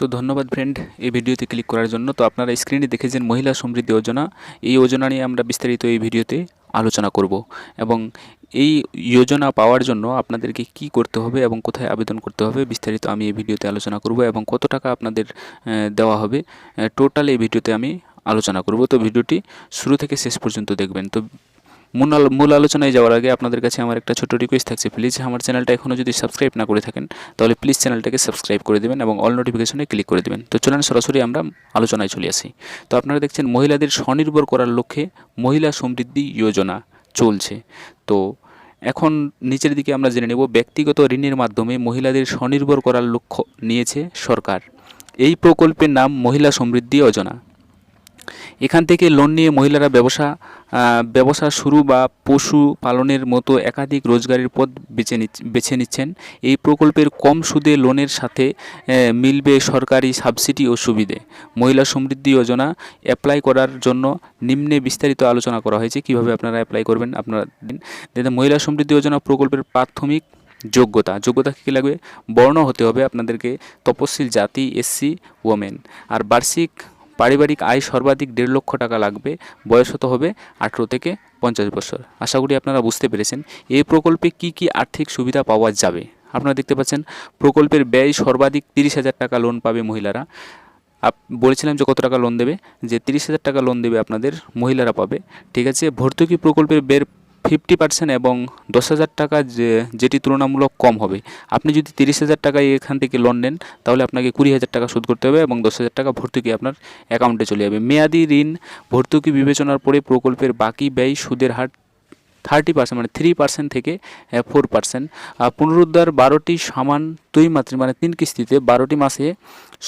তো ধন্যবাদ ফ্রেন্ড এই ভিডিওতে ক্লিক করার জন্য। তো আপনারা স্ক্রিনে দেখেছেন মহিলা সমৃদ্ধি যোজনা। এই যোজনা নিয়ে আমরা বিস্তারিত এই ভিডিওতে আলোচনা করব এবং এই যোজনা পাওয়ার জন্য আপনাদেরকে কি করতে হবে এবং কোথায় আবেদন করতে হবে বিস্তারিত আমি এই ভিডিওতে আলোচনা করব এবং কত টাকা আপনাদের দেওয়া হবে টোটাল এই ভিডিওতে আমি আলোচনা করব। তো ভিডিওটি শুরু থেকে শেষ পর্যন্ত দেখবেন। তো মূল আলোচনায় যাওয়ার আগে আপনাদের কাছে আমার একটা ছোট রিকোয়েস্ট থাকছে, প্লিজ আমার চ্যানেলটা এখনও যদি সাবস্ক্রাইব না করে থাকেন তাহলে প্লিজ চ্যানেলটাকে সাবস্ক্রাইব করে দেবেন এবং অল নোটিফিকেশনে ক্লিক করে দেবেন। তো চলুন সরাসরি আমরা আলোচনায় চলে আসি। তো আপনারা দেখছেন মহিলাদের স্বনির্ভর করার লক্ষ্যে মহিলা সমৃদ্ধি যোজনা চলছে। তো এখন নিচের দিকে আমরা জেনে নেব ব্যক্তিগত ঋণের মাধ্যমে মহিলাদের স্বনির্ভর করার লক্ষ্য নিয়েছে সরকার। এই প্রকল্পের নাম মহিলা সমৃদ্ধি যোজনা। এখান থেকে লোন নিয়ে মহিলারা ব্যবসা শুরু বা পশু পালনের মতো একাধিক রোজগারের পথ বেছে নিচ্ছেন। এই প্রকল্পের কম সুদে লোনের সাথে মিলবে সরকারি সাবসিডি ও সুবিধে। মহিলা সমৃদ্ধি যোজনা অ্যাপ্লাই করার জন্য নিম্নে বিস্তারিত আলোচনা করা হয়েছে কিভাবে আপনারা অ্যাপ্লাই করবেন। আপনারা মহিলা সমৃদ্ধি যোজনা প্রকল্পের প্রাথমিক যোগ্যতা কী লাগবে? বর্ণ হতে হবে আপনাদেরকে তপশিল জাতি, এসসি, ওমেন। আর বার্ষিক পারিবারিক আয় সর্বাধিক 1.5 লক্ষ টাকা লাগবে। বয়স হতে হবে 18 থেকে 50 বছর। আশা করি আপনারা বুঝতে পেরেছেন এই প্রকল্পে কি কি আর্থিক সুবিধা পাওয়া যাবে। আপনারা দেখতে পাচ্ছেন প্রকল্পের ব্যয় সর্বাধিক 30,000 টাকা লোন পাবে মহিলারা। বলেছিলাম যে কত টাকা লোন দেবে, যে 30,000 টাকা লোন দেবে আপনাদের মহিলারা পাবে। ঠিক আছে। ভর্তুকি প্রকল্পের ব্যয়ের 50% এবং 10,000 টাকা যেটি তুলনামূলক কম হবে। আপনি যদি 30,000 টাকায় এখান থেকে লোন নেন তাহলে আপনাকে 20,000 টাকা শোধ করতে হবে এবং 10,000 টাকা ভর্তুকি আপনার অ্যাকাউন্টে চলে যাবে। মেয়াদি ঋণ ভর্তুকি বিবেচনার পরে প্রকল্পের বাকি ব্যয় সুদের হার 30% মানে 3% থেকে 4%। পুনরুদ্ধার 12টি সমান ত্রৈমাসিক মানে 3 কিস্তিতে 12টি মাসে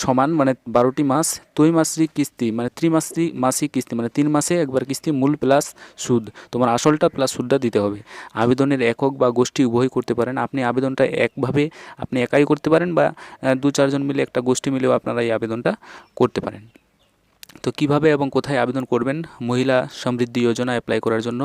সমান মানে 12টি মাস ত্রৈমাসিক কিস্তি মানে ত্রিমাসিক কিস্তি মানে 3 মাসে একবার কিস্তি মূল প্লাস সুদ, তোমার আসলটা প্লাস সুদটা দিতে হবে। আবেদনের একক বা গোষ্ঠী উভয় করতে পারেন। আপনি আবেদনটা একভাবে আপনি একাই করতে পারেন বা 2-4 জন মিলে একটা গোষ্ঠী মিলেও আপনারা এই আবেদনটা করতে পারেন। তো কিভাবে এবং কোথায় আবেদন করবেন মহিলা সমৃদ্ধি যোজনা অ্যাপ্লাই করার জন্য?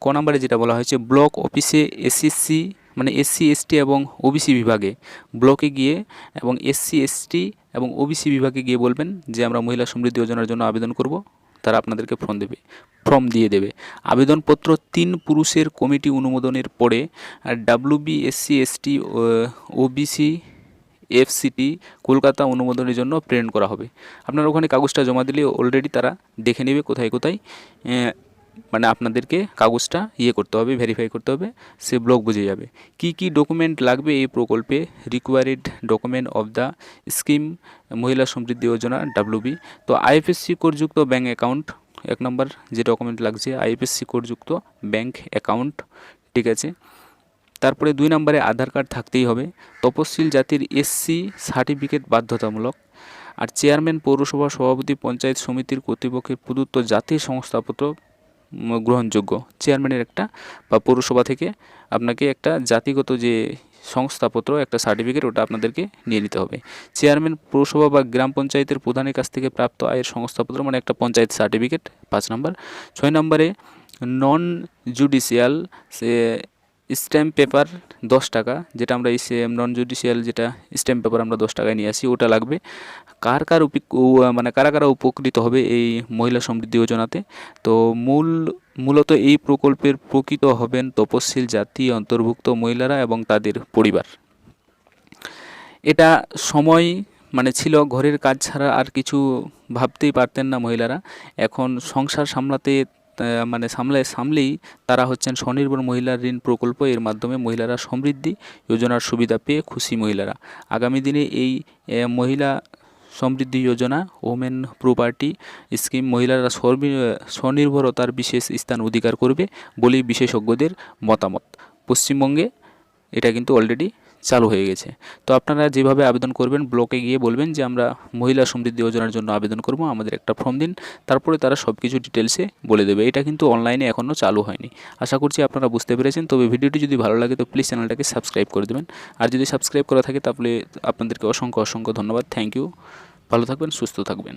ক নম্বরে যেটা বলা হয়েছে ব্লক অফিসে এসসি মানে এসসি এসটি এবং ওবিসি বিভাগে ব্লকে গিয়ে এবং এসসি এসটি এবং ওবিসি বিভাগে গিয়ে বলবেন যে আমরা মহিলা সমৃদ্ধি যোজনার জন্য আবেদন করব। তারা আপনাদেরকে ফর্ম দিয়ে দেবে। আবেদনপত্র 3 পুরুষের কমিটি অনুমোদনের পরে WB SC ST OBC FCT Kolkata অনুমোদনের জন্য প্রেরণ করা হবে। আপনারা ওখানে কাগজটা জমা দিলে অলরেডি তারা দেখে নেবে কোথায় কোথায় মানে আপনাদেরকে কাগজটা করতে হবে, ভেরিফাই করতে হবে, সে ব্লক বুঝে যাবে। কি কি ডকুমেন্ট লাগবে এই প্রকল্পে? রিকোয়ারিড ডকুমেন্ট অফ দ্য স্কিম মহিলা সমৃদ্ধি যোজনা ডাব্লিউবি। তো আইএফএসসি কোডযুক্ত ব্যাঙ্ক অ্যাকাউন্ট 1 নম্বর যে ডকুমেন্ট লাগছে, আইএফএসসি কোডযুক্ত ব্যাঙ্ক অ্যাকাউন্ট। ঠিক আছে। তারপরে 2 নম্বরে আধার কার্ড থাকতেই হবে। তপশিল জাতির এসসি সার্টিফিকেট বাধ্যতামূলক। আর চেয়ারম্যান, পৌরসভা সভাপতি, পঞ্চায়েত সমিতির কর্তৃপক্ষের প্রদত্ত জাতীয় শংসাপত্র গ্রহণযোগ্য। চেয়ারম্যানের একটা বা পৌরসভা থেকে আপনাকে একটা জাতিগত যে শংসাপত্র একটা সার্টিফিকেট ওটা আপনাদেরকে নিয়ে নিতে হবে। চেয়ারম্যান, পৌরসভা বা গ্রাম পঞ্চায়েতের প্রধানের কাছ থেকে প্রাপ্ত আয়ের শংসাপত্র মানে একটা পঞ্চায়েত সার্টিফিকেট 5 নম্বর। 6 নম্বরে নন জুডিশিয়াল স্ট্যাম্প পেপার 10 টাকা, যেটা আমরা এই নন জুডিশিয়াল যেটা স্ট্যাম্প পেপার আমরা 10 টাকায় নিয়ে আসি ওটা লাগবে। কারা উপকৃত হবে এই মহিলা সমৃদ্ধি যোজনাতে? তো মূলত এই প্রকল্পের প্রকৃত হবেন তপশিল জাতি অন্তর্ভুক্ত মহিলারা এবং তাদের পরিবার। এটা সময় ছিল ঘরের কাজ ছাড়া আর কিছু ভাবতেই পারতেন না মহিলারা। এখন সংসার সামলেই তারা হচ্ছেন স্বনির্ভর মহিলা ঋণ প্রকল্প। এর মাধ্যমে মহিলারা সমৃদ্ধি যোজনার সুবিধা পেয়ে খুশি মহিলারা। আগামী দিনে এই মহিলা Samriddhi Yojana women property scheme মহিলারা স্বনির্ভরতার বিশেষ স্থান অধিকার করবে বলেই বিশেষজ্ঞদের মতামত। পশ্চিমবঙ্গে এটা কিন্তু অলরেডি চালু হয়ে গেছে। তো আপনারা যেভাবে আবেদন করবেন ব্লকে গিয়ে বলবেন যে আমরা মহিলা সমৃদ্ধি যোজনার জন্য আবেদন করব, আমাদের একটা ফর্ম দিন। তারপরে তারা সব কিছু ডিটেলসে বলে দেবে। এটা কিন্তু অনলাইনে এখনও চালু হয়নি। আশা করছি আপনারা বুঝতে পেরেছেন। তবে ভিডিওটি যদি ভালো লাগে তো প্লিজ চ্যানেলটাকে সাবস্ক্রাইব করে দেবেন। আর যদি সাবস্ক্রাইব করা থাকে তাহলে আপনাদেরকে অসংখ্য ধন্যবাদ। Thank you. ভালো থাকবেন, সুস্থ থাকবেন।